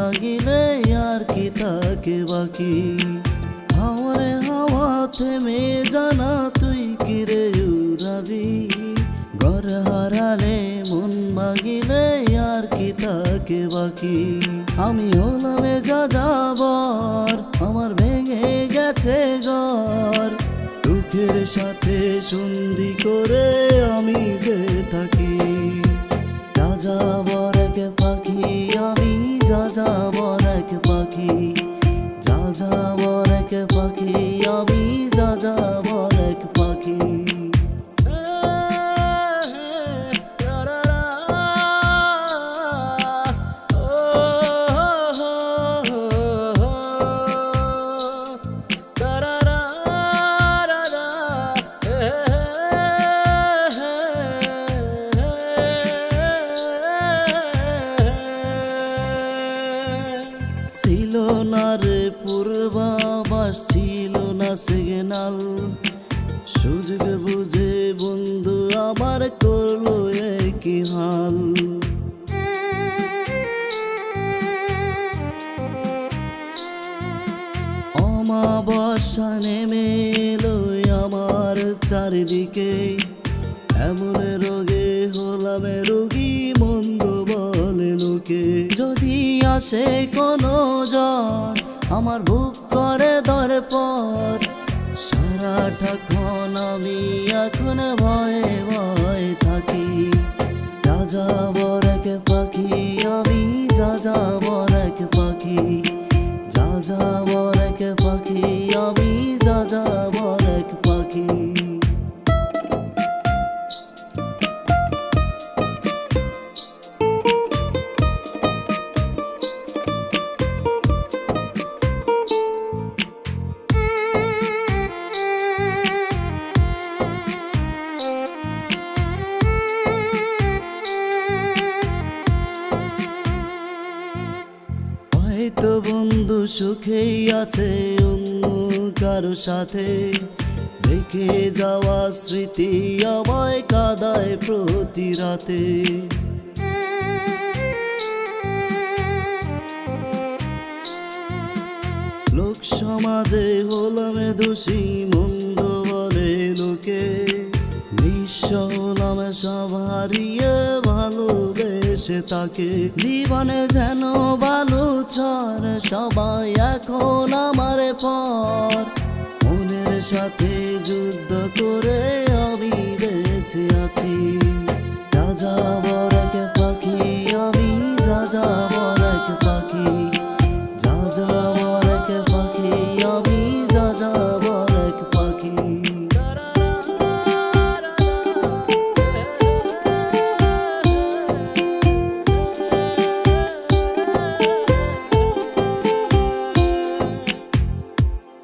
মাগিলে আর কি থাকে বাকি। হাওয়ারে হাওয়া থেমে জানা তুই কিরে উড়াবি, ঘর হারালে মন মাগিলে আর কি থাকে বাকি। আমি হলাম যা যাবার, আমার ভেঙে গেছে ঘর, দুঃখের সাথে সন্ধি করে আমি যে থাকি। যা যাবার এক পাখি আমি, যা যাবার এক পাখি, যা যাবার এক পাখি আমি, যা যাবার এক পাখি। ছিল না রে পূর্বাভাস, ছিল না সিগনাল, সুযোগ বুঝে বন্ধু আমার করলো একই হাল। অমাবস্যা নেমে এলো আমার চারিদিকে, এমন রোগে হলাম রোগী মন্দ বলে লোকে। যদি আসে কোনো জ্বর আমার বুক করে দরপর, সারাটাক্ষণ আমি এখন ভয়ে ভয়ে থাকি। যা যাবার এক পাখি আমি, যা যাবার এক পাখি, যা যাবার এক পাখি আমি, যা যাবার এক পাখি। হয়তো বন্ধু সুখেই আছে অন্য কারো সাথে, রেখে যাওয়া স্মৃতি আমায় কাঁদায় প্রতি রাতে। লোক সমাজে হলাম দোষী মন্দ বলে লোকে, নিঃস্ব হলাম সব হারিয়ে ভালোবেসে তাকে। জীবনে যেন বালু ছড়, সবাই এখন আমার পর, মনের সাথে যুদ্ধ করে আমি বেঁচে আছি। যা যাবার